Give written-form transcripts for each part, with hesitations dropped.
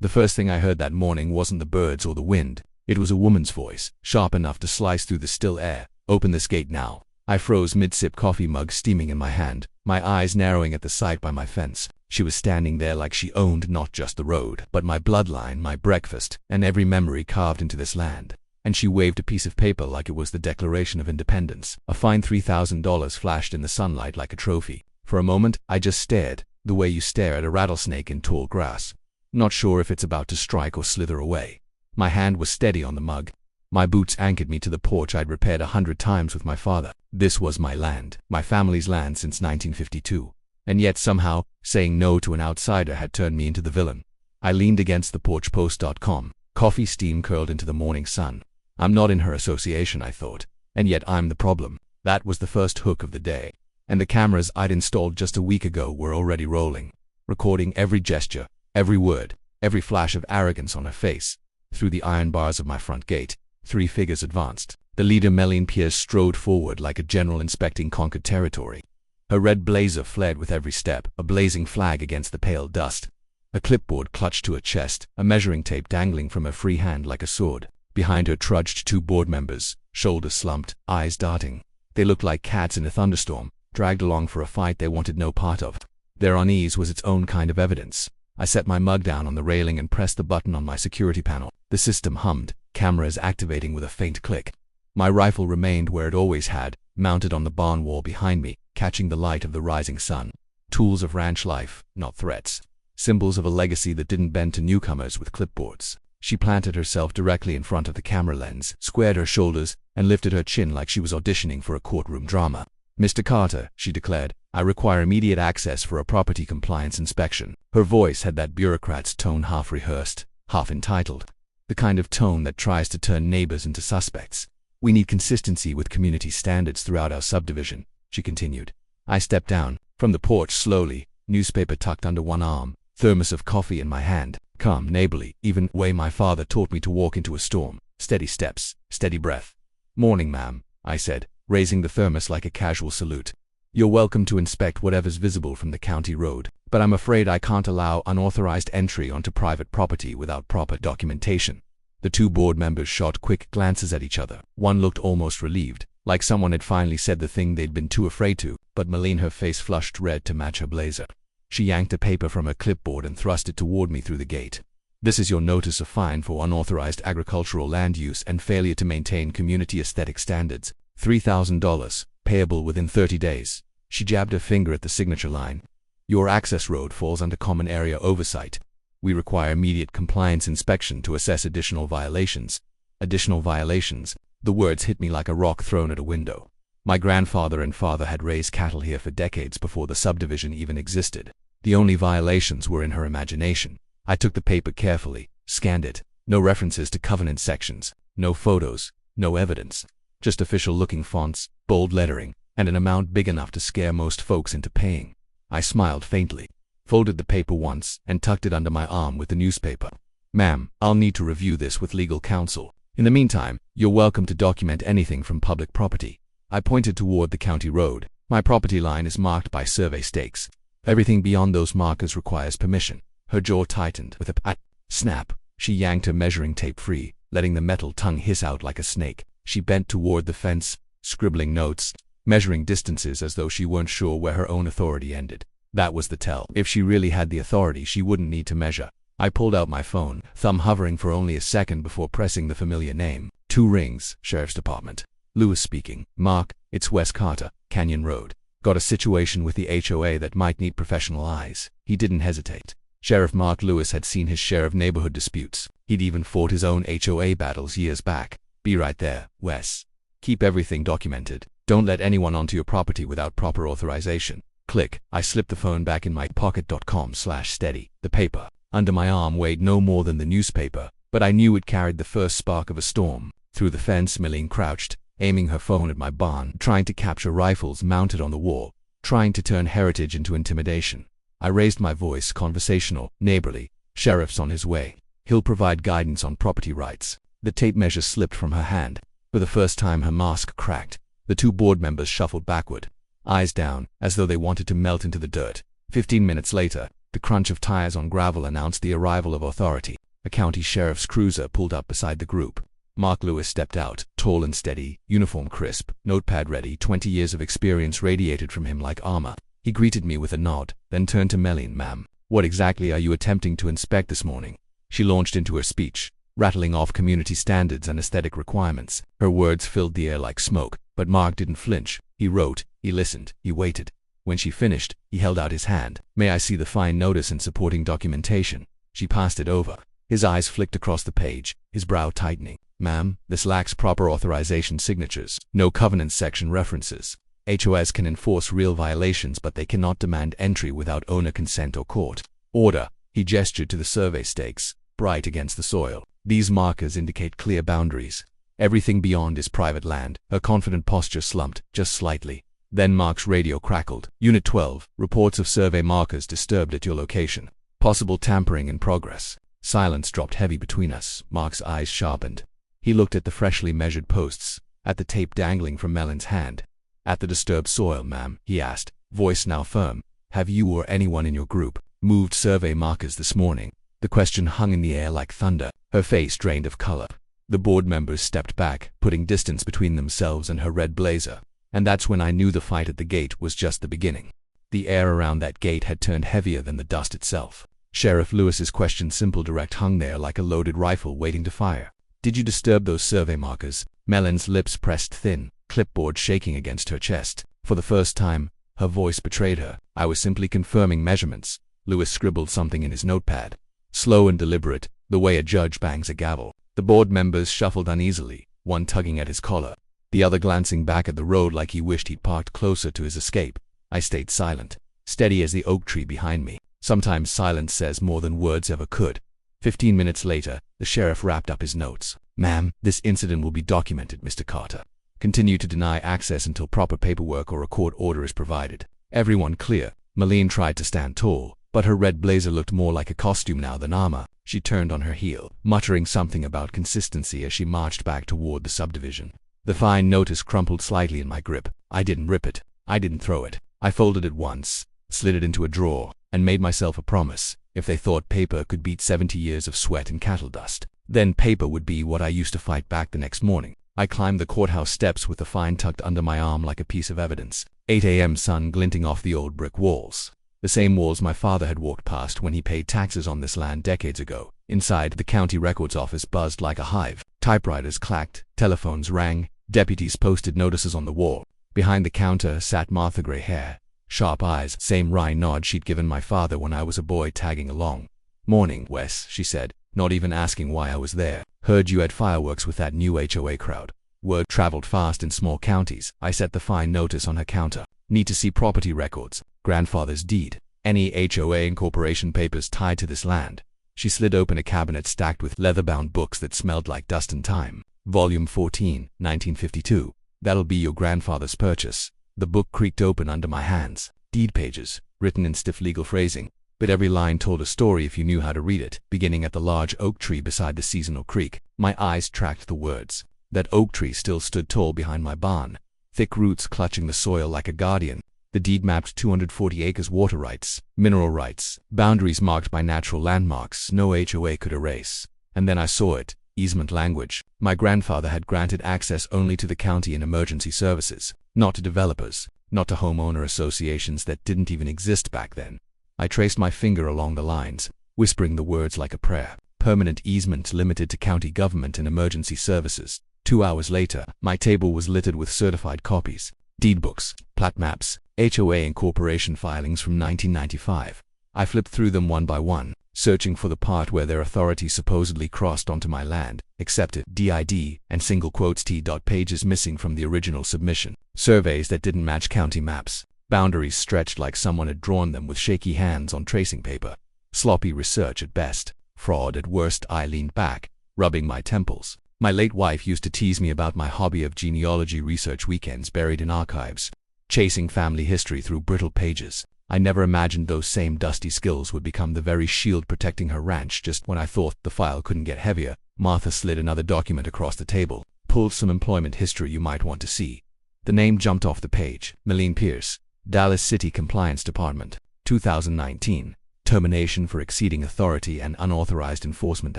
The first thing I heard that morning wasn't the birds or the wind. It was a woman's voice, sharp enough to slice through the still air. "Open this gate now." I froze mid-sip, coffee mug steaming in my hand, my eyes narrowing at the sight by my fence. She was standing there like she owned not just the road, but my bloodline, my breakfast, and every memory carved into this land. And she waved a piece of paper like it was the Declaration of Independence. A fine $3,000 flashed in the sunlight like a trophy. For a moment, I just stared, the way you stare at a rattlesnake in tall grass, not sure if it's about to strike or slither away. My hand was steady on the mug. My boots anchored me to the porch I'd repaired 100 times with my father. This was my land, my family's land since 1952. And yet somehow, saying no to an outsider had turned me into the villain. I leaned against the porchpost.com. Coffee steam curled into the morning sun. I'm not in her association, I thought. And yet I'm the problem. That was the first hook of the day. And the cameras I'd installed just a week ago were already rolling, recording every gesture, every word, every flash of arrogance on her face. Through the iron bars of my front gate, 3 figures advanced. The leader, Melanie Pierce, strode forward like a general inspecting conquered territory. Her red blazer flared with every step, a blazing flag against the pale dust. A clipboard clutched to her chest, a measuring tape dangling from her free hand like a sword. Behind her trudged 2 board members, shoulders slumped, eyes darting. They looked like cats in a thunderstorm, dragged along for a fight they wanted no part of. Their unease was its own kind of evidence. I set my mug down on the railing and pressed the button on my security panel. The system hummed, cameras activating with a faint click. My rifle remained where it always had, mounted on the barn wall behind me, catching the light of the rising sun. Tools of ranch life, not threats. Symbols of a legacy that didn't bend to newcomers with clipboards. She planted herself directly in front of the camera lens, squared her shoulders, and lifted her chin like she was auditioning for a courtroom drama. "Mr. Carter," she declared, "I require immediate access for a property compliance inspection." Her voice had that bureaucrat's tone, half rehearsed, half entitled. The kind of tone that tries to turn neighbors into suspects. "We need consistency with community standards throughout our subdivision," she continued. I stepped down from the porch slowly, newspaper tucked under one arm, thermos of coffee in my hand, calm, neighborly, even way my father taught me to walk into a storm. Steady steps, steady breath. "Morning, ma'am," I said, raising the thermos like a casual salute. "You're welcome to inspect whatever's visible from the county road, but I'm afraid I can't allow unauthorized entry onto private property without proper documentation." The 2 board members shot quick glances at each other. One looked almost relieved, like someone had finally said the thing they'd been too afraid to, but Melanie, her face flushed red to match her blazer. She yanked a paper from her clipboard and thrust it toward me through the gate. "This is your notice of fine for unauthorized agricultural land use and failure to maintain community aesthetic standards. $3,000, payable within 30 days. She jabbed her finger at the signature line. "Your access road falls under common area oversight. We require immediate compliance inspection to assess additional violations." Additional violations. The words hit me like a rock thrown at a window. My grandfather and father had raised cattle here for decades before the subdivision even existed. The only violations were in her imagination. I took the paper carefully, scanned it. No references to covenant sections, no photos, no evidence. Just official-looking fonts, bold lettering, and an amount big enough to scare most folks into paying. I smiled faintly, folded the paper once, and tucked it under my arm with the newspaper. "Ma'am, I'll need to review this with legal counsel. In the meantime, you're welcome to document anything from public property." I pointed toward the county road. "My property line is marked by survey stakes. Everything beyond those markers requires permission." Her jaw tightened with a snap. She yanked her measuring tape free, letting the metal tongue hiss out like a snake. She bent toward the fence, scribbling notes, measuring distances as though she weren't sure where her own authority ended. That was the tell. If she really had the authority, she wouldn't need to measure. I pulled out my phone, thumb hovering for only a second before pressing the familiar name. 2 rings, Sheriff's Department. Lewis speaking. "Mark, it's Wes Carter, Canyon Road. Got a situation with the HOA that might need professional eyes." He didn't hesitate. Sheriff Mark Lewis had seen his share of neighborhood disputes. He'd even fought his own HOA battles years back. "Be right there, Wes. Keep everything documented. Don't let anyone onto your property without proper authorization." Click. I slipped the phone back in my pocket.com/steady. The paper under my arm weighed no more than the newspaper, but I knew it carried the first spark of a storm. Through the fence, Melanie crouched, aiming her phone at my barn, trying to capture rifles mounted on the wall, trying to turn heritage into intimidation. I raised my voice, conversational, neighborly. "Sheriff's on his way. He'll provide guidance on property rights." The tape measure slipped from her hand. For the first time, her mask cracked. The 2 board members shuffled backward, eyes down, as though they wanted to melt into the dirt. 15 minutes later, The crunch of tires on gravel announced the arrival of authority. A county sheriff's cruiser pulled up beside the group. Mark Lewis stepped out, tall and steady, uniform crisp, notepad ready. 20 years of experience radiated from him like armor. He greeted me with a nod, then turned to Melline. "Ma'am, what exactly are you attempting to inspect this morning?" She launched into her speech, rattling off community standards and aesthetic requirements. Her words filled the air like smoke, but Mark didn't flinch. He wrote, he listened, he waited. When she finished, he held out his hand. "May I see the fine notice and supporting documentation?" She passed it over. His eyes flicked across the page, his brow tightening. "Ma'am, this lacks proper authorization signatures. No covenant section references. HOAs can enforce real violations, but they cannot demand entry without owner consent or court order." He gestured to the survey stakes, bright against the soil. "These markers indicate clear boundaries. Everything beyond is private land." Her confident posture slumped, just slightly. Then Mark's radio crackled. "Unit 12, reports of survey markers disturbed at your location. Possible tampering in progress." Silence dropped heavy between us. Mark's eyes sharpened. He looked at the freshly measured posts, at the tape dangling from Mellin's hand. "At the disturbed soil, ma'am," he asked, voice now firm. "Have you or anyone in your group moved survey markers this morning?" The question hung in the air like thunder. Her face drained of color. The board members stepped back, putting distance between themselves and her red blazer. And that's when I knew the fight at the gate was just the beginning. The air around that gate had turned heavier than the dust itself. Sheriff Lewis's question, simple, direct, hung there like a loaded rifle waiting to fire. "Did you disturb those survey markers?" Mellin's lips pressed thin, clipboard shaking against her chest. For the first time, her voice betrayed her. "I was simply confirming measurements." Lewis scribbled something in his notepad. Slow and deliberate, the way a judge bangs a gavel. The board members shuffled uneasily, one tugging at his collar, the other glancing back at the road like he wished he'd parked closer to his escape. I stayed silent, steady as the oak tree behind me. Sometimes silence says more than words ever could. 15 minutes later, the sheriff wrapped up his notes. "Ma'am, this incident will be documented, Mr. Carter. Continue to deny access until proper paperwork or a court order is provided." Everyone clear. Melline tried to stand tall, but her red blazer looked more like a costume now than armor. She turned on her heel, muttering something about consistency as she marched back toward the subdivision. The fine notice crumpled slightly in my grip. I didn't rip it. I didn't throw it. I folded it once, slid it into a drawer, and made myself a promise. If they thought paper could beat 70 years of sweat and cattle dust, then paper would be what I used to fight back the next morning. I climbed the courthouse steps with the fine tucked under my arm like a piece of evidence. 8 a.m. sun glinting off the old brick walls. The same walls my father had walked past when he paid taxes on this land decades ago. Inside, the county records office buzzed like a hive. Typewriters clacked, telephones rang, deputies posted notices on the wall. Behind the counter sat Martha, gray hair, sharp eyes, same wry nod she'd given my father when I was a boy tagging along. "Morning, Wes," she said, not even asking why I was there. "Heard you had fireworks with that new HOA crowd." Word traveled fast in small counties. I set the fine notice on her counter. "Need to see property records, grandfather's deed, any HOA incorporation papers tied to this land." She slid open a cabinet stacked with leather-bound books that smelled like dust and time. "Volume 14, 1952. That'll be your grandfather's purchase." The book creaked open under my hands. Deed pages, written in stiff legal phrasing, but every line told a story if you knew how to read it. Beginning at the large oak tree beside the seasonal creek, my eyes tracked the words. That oak tree still stood tall behind my barn, thick roots clutching the soil like a guardian. The deed mapped 240 acres, water rights, mineral rights, boundaries marked by natural landmarks no HOA could erase. And then I saw it, easement language. My grandfather had granted access only to the county in emergency services, not to developers, not to homeowner associations that didn't even exist back then. I traced my finger along the lines, whispering the words like a prayer. Permanent easement limited to county government and emergency services. 2 hours later, my table was littered with certified copies, deed books, plat maps, HOA incorporation filings from 1995. I flipped through them one by one, searching for the part where their authority supposedly crossed onto my land, accepted, DID, and single quotes T. Pages missing from the original submission. Surveys that didn't match county maps. Boundaries stretched like someone had drawn them with shaky hands on tracing paper. Sloppy research at best, fraud at worst. I leaned back, rubbing my temples. My late wife used to tease me about my hobby of genealogy research weekends buried in archives, chasing family history through brittle pages. I never imagined those same dusty skills would become the very shield protecting her ranch. Just when I thought the file couldn't get heavier, Martha slid another document across the table, pulled some employment history you might want to see. The name jumped off the page. Melline Pierce, Dallas City Compliance Department, 2019. termination for exceeding authority and unauthorized enforcement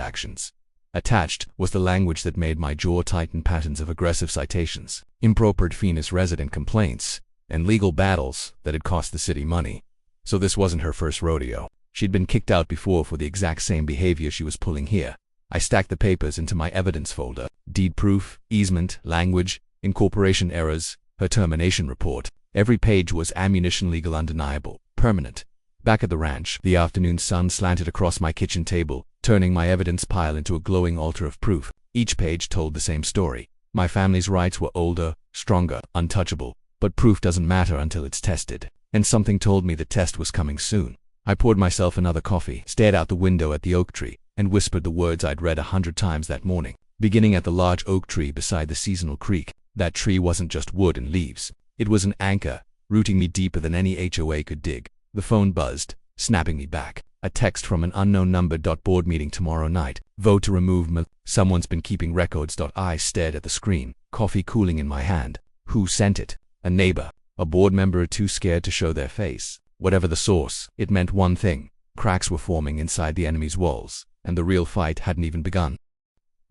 actions. Attached was the language that made my jaw tighten: patterns of aggressive citations, improper Phoenix resident complaints, and legal battles that had cost the city money. So this wasn't her first rodeo. She'd been kicked out before for the exact same behavior she was pulling here. I stacked the papers into my evidence folder: deed proof, easement, language, incorporation errors, her termination report. Every page was ammunition: legal, undeniable, permanent. Back at the ranch, the afternoon sun slanted across my kitchen table, turning my evidence pile into a glowing altar of proof. Each page told the same story. My family's rights were older, stronger, untouchable. But proof doesn't matter until it's tested. And something told me the test was coming soon. I poured myself another coffee, stared out the window at the oak tree, and whispered the words I'd read 100 times that morning. Beginning at the large oak tree beside the seasonal creek, that tree wasn't just wood and leaves. It was an anchor, rooting me deeper than any HOA could dig. The phone buzzed, snapping me back. A text from an unknown number. Board meeting tomorrow night. Vote to remove someone's been keeping records. I stared at the screen, coffee cooling in my hand. Who sent it? A neighbor. A board member too scared to show their face. Whatever the source, it meant one thing: cracks were forming inside the enemy's walls, and the real fight hadn't even begun.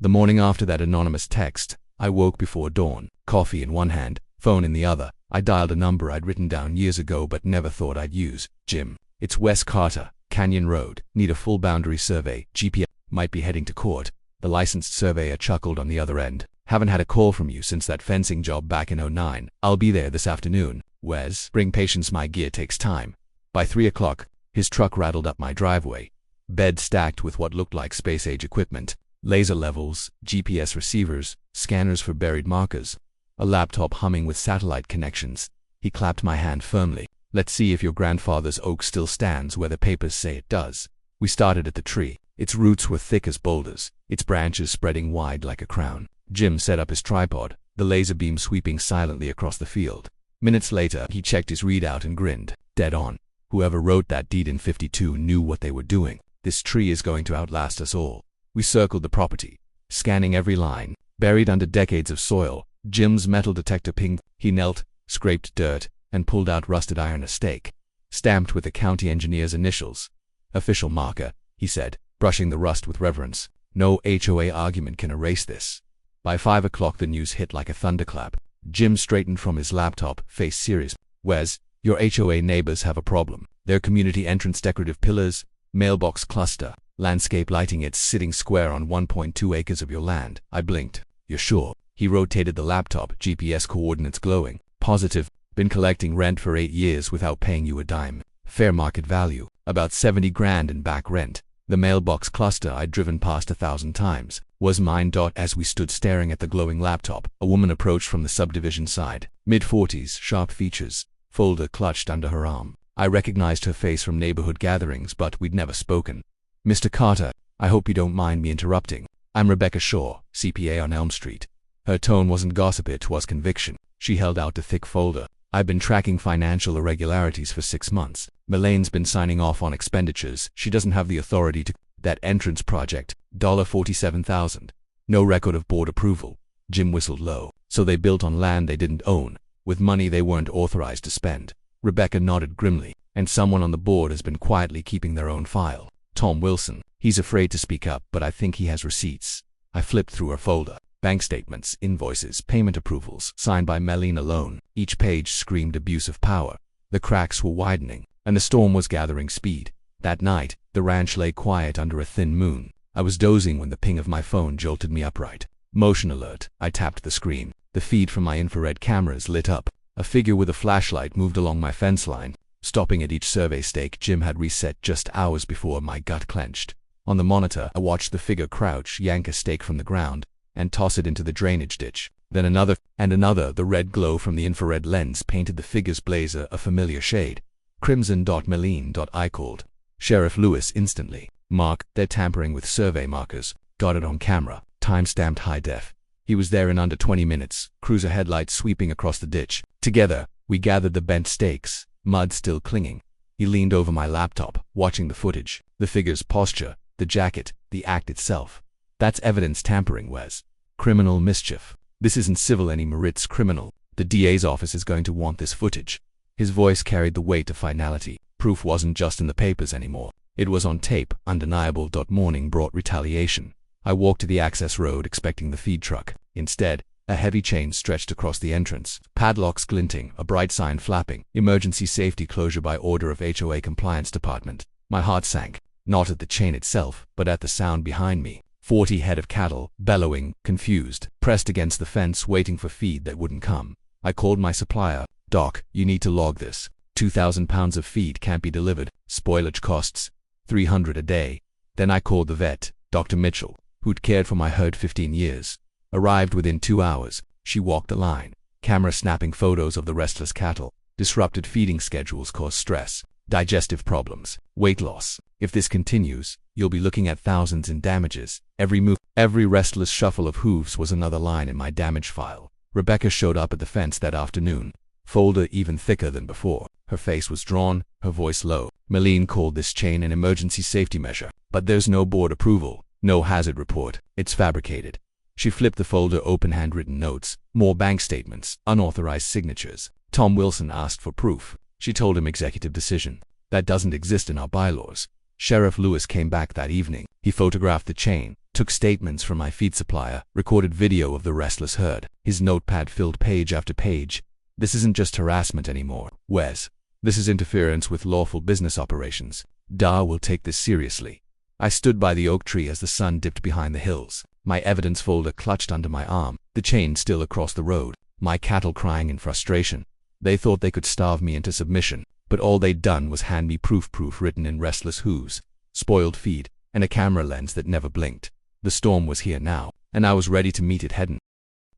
The morning after that anonymous text, I woke before dawn, coffee in one hand, phone in the other. I dialed a number I'd written down years ago but never thought I'd use. Jim. It's Wes Carter, Canyon Road. Need a full boundary survey. GPS. Might be heading to court. The licensed surveyor chuckled on the other end. Haven't had a call from you since that fencing job back in '09. I'll be there this afternoon. Wes. Bring patience, my gear takes time. By 3 o'clock, his truck rattled up my driveway. Bed stacked with what looked like space-age equipment. Laser levels, GPS receivers, scanners for buried markers. A laptop humming with satellite connections. He clapped my hand firmly. Let's see if your grandfather's oak still stands where the papers say it does. We started at the tree. Its roots were thick as boulders, its branches spreading wide like a crown. Jim set up his tripod, the laser beam sweeping silently across the field. Minutes later, he checked his readout and grinned. Dead on. Whoever wrote that deed in '52 knew what they were doing. This tree is going to outlast us all. We circled the property, scanning every line. Buried under decades of soil, Jim's metal detector pinged. He knelt, scraped dirt, and pulled out rusted iron: a stake, stamped with the county engineer's initials. Official marker, he said, brushing the rust with reverence. No HOA argument can erase this. By 5 o'clock the news hit like a thunderclap. Jim straightened from his laptop, face serious. Wes, your HOA neighbors have a problem. Their community entrance decorative pillars, mailbox cluster, landscape lighting. It's sitting square on 1.2 acres of your land. I blinked. You're sure? He rotated the laptop, GPS coordinates glowing. Positive. Been collecting rent for 8 years without paying you a dime. Fair market value. About 70 grand in back rent. The mailbox cluster I'd driven past 1,000 times was mine. As we stood staring at the glowing laptop, a woman approached from the subdivision side. Mid-40s, sharp features, folder clutched under her arm. I recognized her face from neighborhood gatherings, but we'd never spoken. Mr. Carter, I hope you don't mind me interrupting. I'm Rebecca Shaw, CPA on Elm Street. Her tone wasn't gossip, it was conviction. She held out a thick folder. I've been tracking financial irregularities for 6 months. Melane's been signing off on expenditures. She doesn't have the authority to. That entrance project, $47,000. No record of board approval. Jim whistled low. So they built on land they didn't own, with money they weren't authorized to spend. Rebecca nodded grimly. And someone on the board has been quietly keeping their own file. Tom Wilson. He's afraid to speak up, but I think he has receipts. I flipped through her folder. Bank statements, invoices, payment approvals, signed by Melene alone. Each page screamed abuse of power. The cracks were widening, and the storm was gathering speed. That night, the ranch lay quiet under a thin moon. I was dozing when the ping of my phone jolted me upright. Motion alert. I tapped the screen. The feed from my infrared cameras lit up. A figure with a flashlight moved along my fence line, stopping at each survey stake Jim had reset just hours before. My gut clenched. On the monitor, I watched the figure crouch, yank a stake from the ground, and toss it into the drainage ditch. Then another, and another. The red glow from the infrared lens painted the figure's blazer a familiar shade. Crimson. Melene. I called Sheriff Lewis instantly. Mark, they're tampering with survey markers. Got it on camera. Time-stamped high def. He was there in under 20 minutes, cruiser headlights sweeping across the ditch. Together, we gathered the bent stakes, mud still clinging. He leaned over my laptop, watching the footage, the figure's posture, the jacket, the act itself. That's evidence tampering, Wes. Criminal mischief. This isn't civil anymore, it's criminal. The DA's office is going to want this footage. His voice carried the weight of finality. Proof wasn't just in the papers anymore. It was on tape, undeniable. Morning brought retaliation. I walked to the access road expecting the feed truck. Instead, a heavy chain stretched across the entrance, padlocks glinting, a bright sign flapping, emergency safety closure by order of HOA compliance department. My heart sank, not at the chain itself, but at the sound behind me. 40 head of cattle, bellowing, confused, pressed against the fence waiting for feed that wouldn't come. I called my supplier. Doc, you need to log this. 2,000 pounds of feed can't be delivered. Spoilage costs $300 a day. Then I called the vet, Dr. Mitchell, who'd cared for my herd 15 years. Arrived within 2 hours. She walked the line. Camera snapping photos of the restless cattle. Disrupted feeding schedules cause stress, digestive problems, weight loss. If this continues, you'll be looking at thousands in damages. Every move, every restless shuffle of hooves was another line in my damage file. Rebecca showed up at the fence that afternoon. Folder even thicker than before. Her face was drawn, her voice low. Malene called this chain an emergency safety measure. But there's no board approval, no hazard report. It's fabricated. She flipped the folder open, handwritten notes, more bank statements, unauthorized signatures. Tom Wilson asked for proof. She told him executive decision. That doesn't exist in our bylaws. Sheriff Lewis came back that evening. He photographed the chain, took statements from my feed supplier, recorded video of the restless herd. His notepad filled page after page. This isn't just harassment anymore, Wes. This is interference with lawful business operations. DA will take this seriously. I stood by the oak tree as the sun dipped behind the hills. My evidence folder clutched under my arm, the chain still across the road, my cattle crying in frustration. They thought they could starve me into submission, but all they'd done was hand me proof written in restless hooves, spoiled feed, and a camera lens that never blinked. The storm was here now, and I was ready to meet it head on.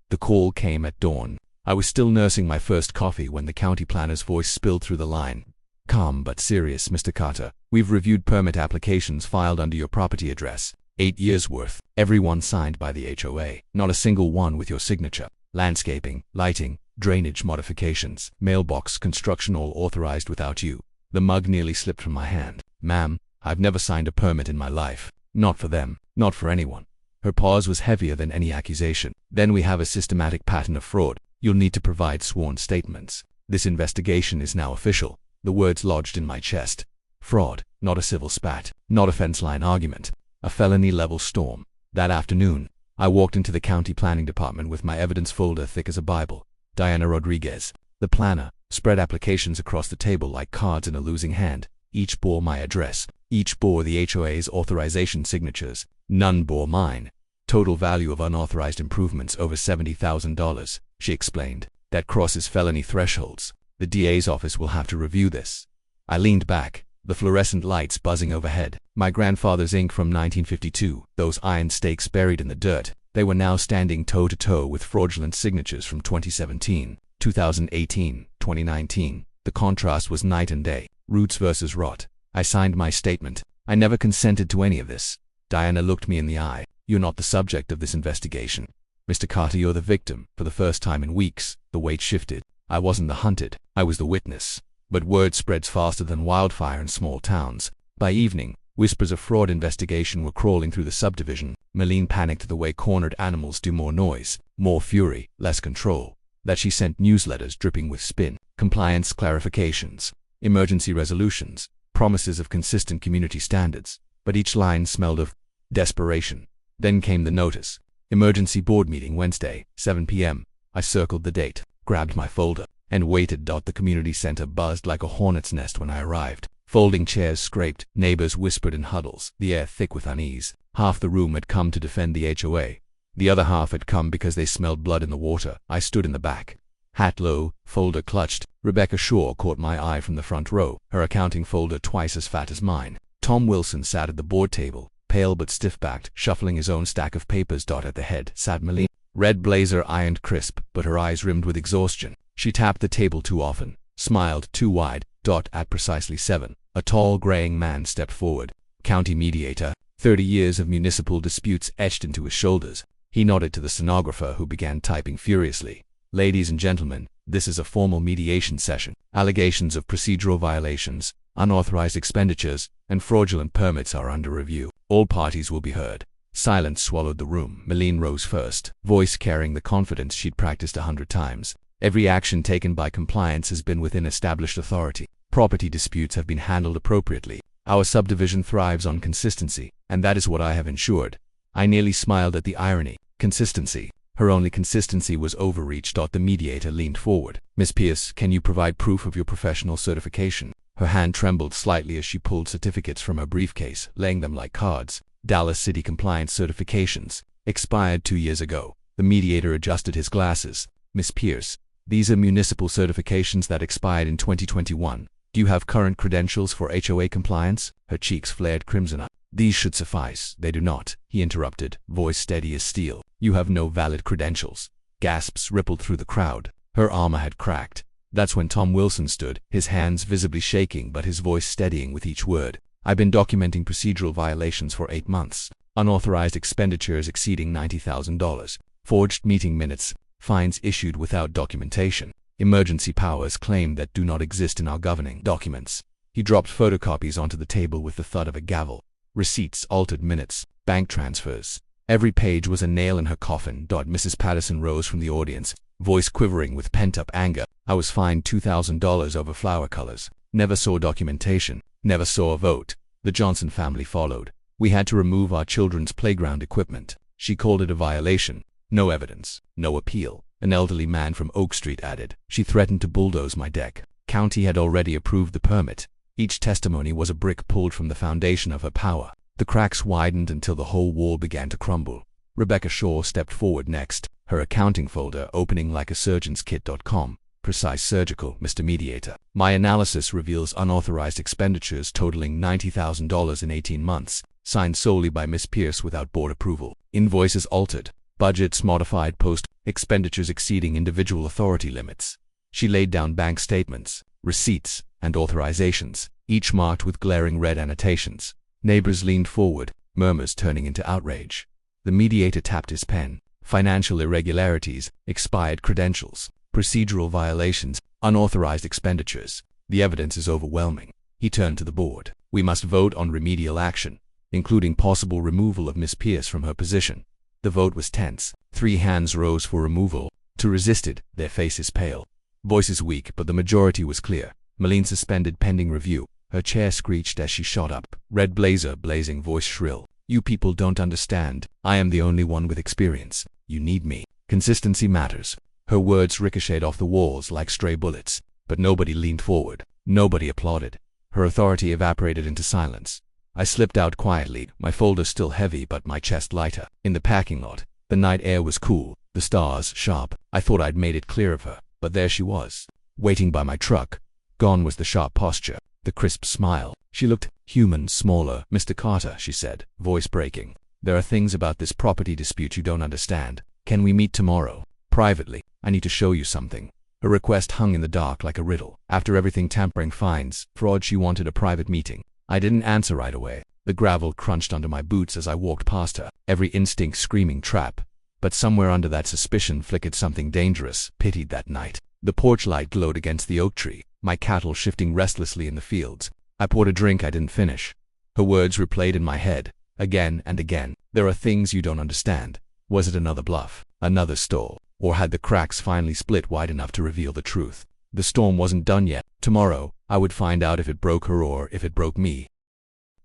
The call came at dawn. I was still nursing my first coffee when the county planner's voice spilled through the line. Calm but serious, Mr. Carter. We've reviewed permit applications filed under your property address. 8 years worth. Every one signed by the HOA. Not a single one with your signature. Landscaping, lighting, drainage modifications, mailbox construction all authorized without you. The mug nearly slipped from my hand. Ma'am, I've never signed a permit in my life. Not for them. Not for anyone. Her pause was heavier than any accusation. Then we have a systematic pattern of fraud. You'll need to provide sworn statements. This investigation is now official. The words lodged in my chest. Fraud, not a civil spat, not a fence line argument. A felony-level storm. That afternoon, I walked into the county planning department with my evidence folder thick as a Bible. Diana Rodriguez, the planner, spread applications across the table like cards in a losing hand. Each bore my address. Each bore the HOA's authorization signatures. None bore mine. Total value of unauthorized improvements over $70,000, she explained. That crosses felony thresholds. The DA's office will have to review this. I leaned back, the fluorescent lights buzzing overhead. My grandfather's ink from 1952, those iron stakes buried in the dirt. They were now standing toe-to-toe with fraudulent signatures from 2017, 2018, 2019. The contrast was night and day. Roots versus rot. I signed my statement. I never consented to any of this. Diana looked me in the eye. You're not the subject of this investigation. Mr. Carter, you're the victim. For the first time in weeks, the weight shifted. I wasn't the hunted. I was the witness. But word spreads faster than wildfire in small towns. By evening, whispers of fraud investigation were crawling through the subdivision. Malene panicked the way cornered animals do: more noise, more fury, less control. That she sent newsletters dripping with spin, compliance clarifications, emergency resolutions, promises of consistent community standards. But each line smelled of desperation. Then came the notice. Emergency board meeting Wednesday, 7 p.m. I circled the date, grabbed my folder, and waited. The community center buzzed like a hornet's nest when I arrived. Folding chairs scraped, neighbors whispered in huddles, the air thick with unease. Half the room had come to defend the HOA. The other half had come because they smelled blood in the water. I stood in the back, hat low, folder clutched. Rebecca Shaw caught my eye from the front row, her accounting folder twice as fat as mine. Tom Wilson sat at the board table, pale but stiff-backed, shuffling his own stack of papers. At the head sat Malene. Red blazer ironed crisp, but her eyes rimmed with exhaustion. She tapped the table too often, smiled too wide. At precisely 7, a tall graying man stepped forward. County mediator, 30 years of municipal disputes etched into his shoulders. He nodded to the stenographer, who began typing furiously. Ladies and gentlemen, this is a formal mediation session. Allegations of procedural violations, unauthorized expenditures, and fraudulent permits are under review. All parties will be heard. Silence swallowed the room. Malene rose first, voice carrying the confidence she'd practiced 100 times. Every action taken by compliance has been within established authority. Property disputes have been handled appropriately. Our subdivision thrives on consistency, and that is what I have ensured. I nearly smiled at the irony. Consistency. Her only consistency was overreach. The mediator leaned forward. Miss Pierce, can you provide proof of your professional certification? Her hand trembled slightly as she pulled certificates from her briefcase, laying them like cards. Dallas City Compliance certifications. Expired 2 years ago. The mediator adjusted his glasses. Miss Pierce, these are municipal certifications that expired in 2021. Do you have current credentials for HOA compliance? Her cheeks flared crimson. These should suffice. They do not, he interrupted, voice steady as steel. You have no valid credentials. Gasps rippled through the crowd. Her armor had cracked. That's when Tom Wilson stood, his hands visibly shaking but his voice steadying with each word. I've been documenting procedural violations for 8 months. Unauthorized expenditures exceeding $90,000. Forged meeting minutes. Fines issued without documentation. Emergency powers claimed that do not exist in our governing documents. He dropped photocopies onto the table with the thud of a gavel. Receipts, altered minutes, bank transfers. Every page was a nail in her coffin. Mrs. Patterson rose from the audience, voice quivering with pent-up anger. I was fined $2,000 over flower colors. Never saw documentation. Never saw a vote. The Johnson family followed. We had to remove our children's playground equipment. She called it a violation. No evidence. No appeal. An elderly man from Oak Street added. She threatened to bulldoze my deck. County had already approved the permit. Each testimony was a brick pulled from the foundation of her power. The cracks widened until the whole wall began to crumble. Rebecca Shaw stepped forward next, her accounting folder opening like a surgeon's kit.com. Precise surgical, Mr. Mediator. My analysis reveals unauthorized expenditures totaling $90,000 in 18 months, signed solely by Miss Pierce without board approval. Invoices altered. Budgets modified post, expenditures exceeding individual authority limits. She laid down bank statements, receipts, and authorizations, each marked with glaring red annotations. Neighbors leaned forward, murmurs turning into outrage. The mediator tapped his pen. Financial irregularities, expired credentials, procedural violations, unauthorized expenditures. The evidence is overwhelming. He turned to the board. We must vote on remedial action, including possible removal of Miss Pierce from her position. The vote was tense. 3 hands rose for removal. 2 resisted, their faces pale. Voices weak, but the majority was clear. Malene suspended pending review. Her chair screeched as she shot up. Red blazer, blazing, voice shrill. You people don't understand. I am the only one with experience. You need me. Consistency matters. Her words ricocheted off the walls like stray bullets, but nobody leaned forward. Nobody applauded. Her authority evaporated into silence. I slipped out quietly, my folder still heavy but my chest lighter. In the parking lot, the night air was cool, the stars sharp. I thought I'd made it clear of her, but there she was, waiting by my truck. Gone was the sharp posture, the crisp smile. She looked human, smaller. Mr. Carter, she said, voice breaking. There are things about this property dispute you don't understand. Can we meet tomorrow? Privately. I need to show you something. Her request hung in the dark like a riddle. After everything, tampering, fines, fraud, she wanted a private meeting. I didn't answer right away. The gravel crunched under my boots as I walked past her, every instinct screaming trap. But somewhere under that suspicion flickered something dangerous, pitied that night. The porch light glowed against the oak tree, my cattle shifting restlessly in the fields. I poured a drink I didn't finish. Her words replayed in my head, again and again. There are things you don't understand. Was it another bluff, another stall, or had the cracks finally split wide enough to reveal the truth? The storm wasn't done yet. Tomorrow, I would find out if it broke her or if it broke me.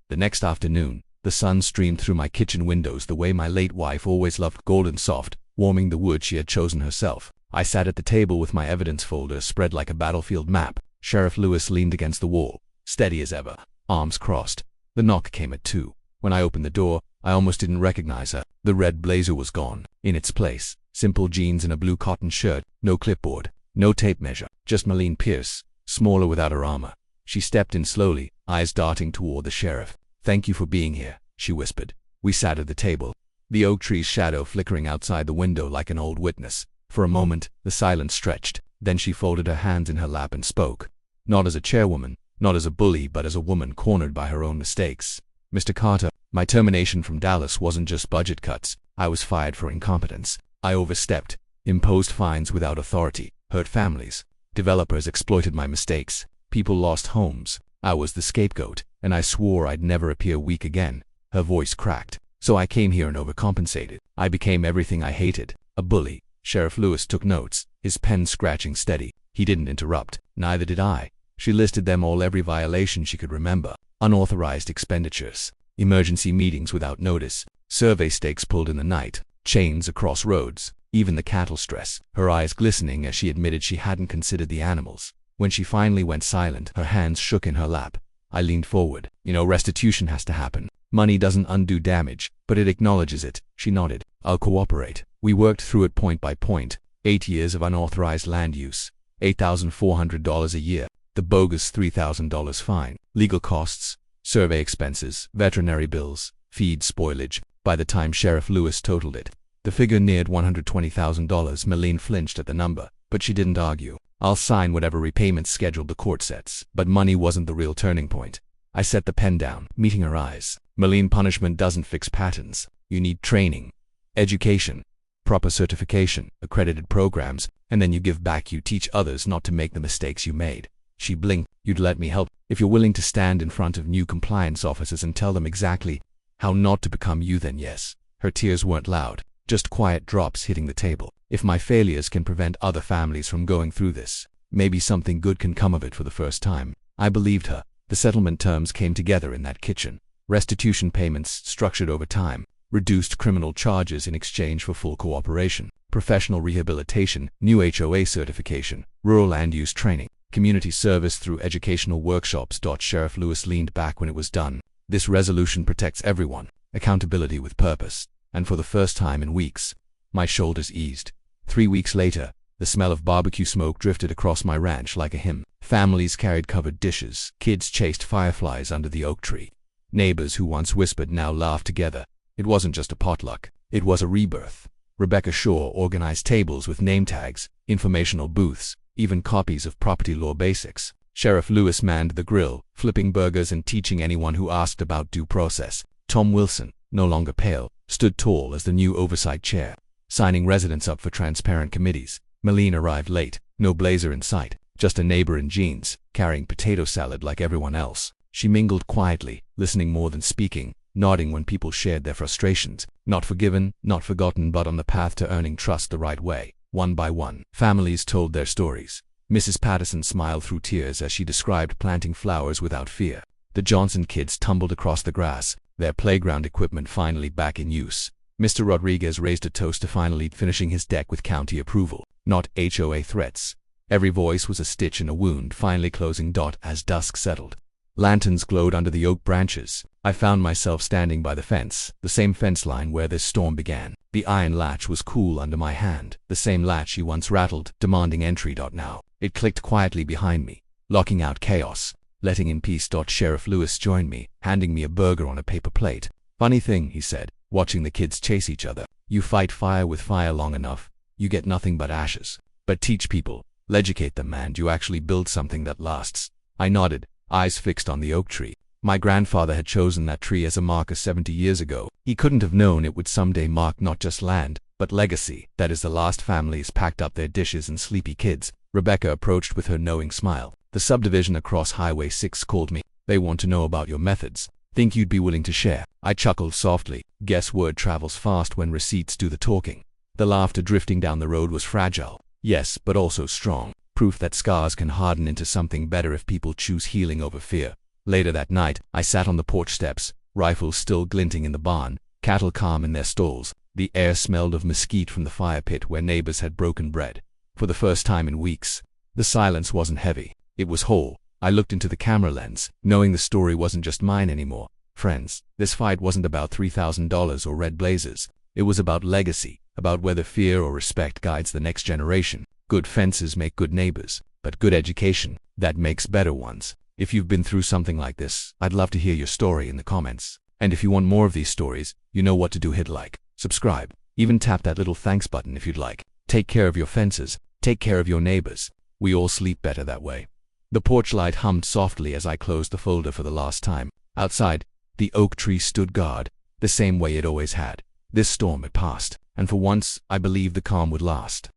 The next afternoon, the sun streamed through my kitchen windows the way my late wife always loved, golden soft, warming the wood she had chosen herself. I sat at the table with my evidence folder spread like a battlefield map. Sheriff Lewis leaned against the wall, steady as ever, arms crossed. The knock came at 2. When I opened the door, I almost didn't recognize her. The red blazer was gone. In its place, simple jeans and a blue cotton shirt, no clipboard, no tape measure, just Malene Pierce, smaller without her armor. She stepped in slowly, eyes darting toward the sheriff. Thank you for being here, she whispered. We sat at the table, the oak tree's shadow flickering outside the window like an old witness. For a moment, the silence stretched. Then she folded her hands in her lap and spoke. Not as a chairwoman, not as a bully, but as a woman cornered by her own mistakes. Mr. Carter, my termination from Dallas wasn't just budget cuts. I was fired for incompetence. I overstepped, imposed fines without authority, hurt families. Developers exploited my mistakes. People lost homes. I was the scapegoat, and I swore I'd never appear weak again. Her voice cracked. So I came here and overcompensated. I became everything I hated, a bully. Sheriff Lewis took notes, his pen scratching steady. He didn't interrupt. Neither did I. She listed them all, every violation she could remember. Unauthorized expenditures, emergency meetings without notice, survey stakes pulled in the night, chains across roads, even the cattle stress, her eyes glistening as she admitted she hadn't considered the animals. When she finally went silent, her hands shook in her lap. I leaned forward. Restitution has to happen. Money doesn't undo damage, but it acknowledges it. She nodded. I'll cooperate. We worked through it point by point. 8 years of unauthorized land use. $8,400 a year. The bogus $3,000 fine. Legal costs, survey expenses, veterinary bills, feed spoilage. By the time Sheriff Lewis totaled it, the figure neared $120,000. Malene flinched at the number, but she didn't argue. I'll sign whatever repayment schedule the court sets. But money wasn't the real turning point. I set the pen down, meeting her eyes. Malene, punishment doesn't fix patterns. You need training, education, proper certification, accredited programs, and then you give back. You teach others not to make the mistakes you made. She blinked. You'd let me help if you're willing to stand in front of new compliance officers and tell them exactly how not to become you, then yes. Her tears weren't loud, just quiet drops hitting the table. If my failures can prevent other families from going through this, maybe something good can come of it for the first time. I believed her. The settlement terms came together in that kitchen. Restitution payments structured over time, reduced criminal charges in exchange for full cooperation, professional rehabilitation, new HOA certification, rural land use training, community service through educational workshops. Sheriff Lewis leaned back when it was done. This resolution protects everyone, accountability with purpose, and for the first time in weeks, my shoulders eased. 3 weeks later, the smell of barbecue smoke drifted across my ranch like a hymn. Families carried covered dishes, kids chased fireflies under the oak tree. Neighbors who once whispered now laughed together. It wasn't just a potluck, it was a rebirth. Rebecca Shaw organized tables with name tags, informational booths, even copies of property law basics. Sheriff Lewis manned the grill, flipping burgers and teaching anyone who asked about due process. Tom Wilson, no longer pale, stood tall as the new oversight chair, signing residents up for transparent committees. Malene arrived late, no blazer in sight, just a neighbor in jeans, carrying potato salad like everyone else. She mingled quietly, listening more than speaking, nodding when people shared their frustrations. Not forgiven, not forgotten, but on the path to earning trust the right way. One by one, families told their stories. Mrs. Patterson smiled through tears as she described planting flowers without fear. The Johnson kids tumbled across the grass, their playground equipment finally back in use. Mr. Rodriguez raised a toast to finally finishing his deck with county approval, not HOA threats. Every voice was a stitch in a wound finally closing. As dusk settled, lanterns glowed under the oak branches. I found myself standing by the fence, the same fence line where this storm began. The iron latch was cool under my hand, the same latch she once rattled, demanding entry. Now, it clicked quietly behind me, locking out chaos, letting in peace. Sheriff Lewis joined me, handing me a burger on a paper plate. Funny thing, he said, watching the kids chase each other. You fight fire with fire long enough, you get nothing but ashes. But teach people, educate them, and you actually build something that lasts. I nodded, eyes fixed on the oak tree. My grandfather had chosen that tree as a marker 70 years ago. He couldn't have known it would someday mark not just land, but legacy. That is, the last families packed up their dishes and sleepy kids. Rebecca approached with her knowing smile. The subdivision across Highway 6 called me. They want to know about your methods. Think you'd be willing to share? I chuckled softly. Guess word travels fast when receipts do the talking. The laughter drifting down the road was fragile. Yes, but also strong. Proof that scars can harden into something better if people choose healing over fear. Later that night, I sat on the porch steps, rifles still glinting in the barn, cattle calm in their stalls. The air smelled of mesquite from the fire pit where neighbors had broken bread. For the first time in weeks, the silence wasn't heavy. It was whole. I looked into the camera lens, knowing the story wasn't just mine anymore. Friends, this fight wasn't about $3,000 or red blazers. It was about legacy, about whether fear or respect guides the next generation. Good fences make good neighbors, but good education, that makes better ones. If you've been through something like this, I'd love to hear your story in the comments. And if you want more of these stories, you know what to do. Hit like, subscribe, even tap that little thanks button if you'd like. Take care of your fences, take care of your neighbors. We all sleep better that way. The porch light hummed softly as I closed the folder for the last time. Outside, the oak tree stood guard, the same way it always had. This storm had passed, and for once, I believed the calm would last.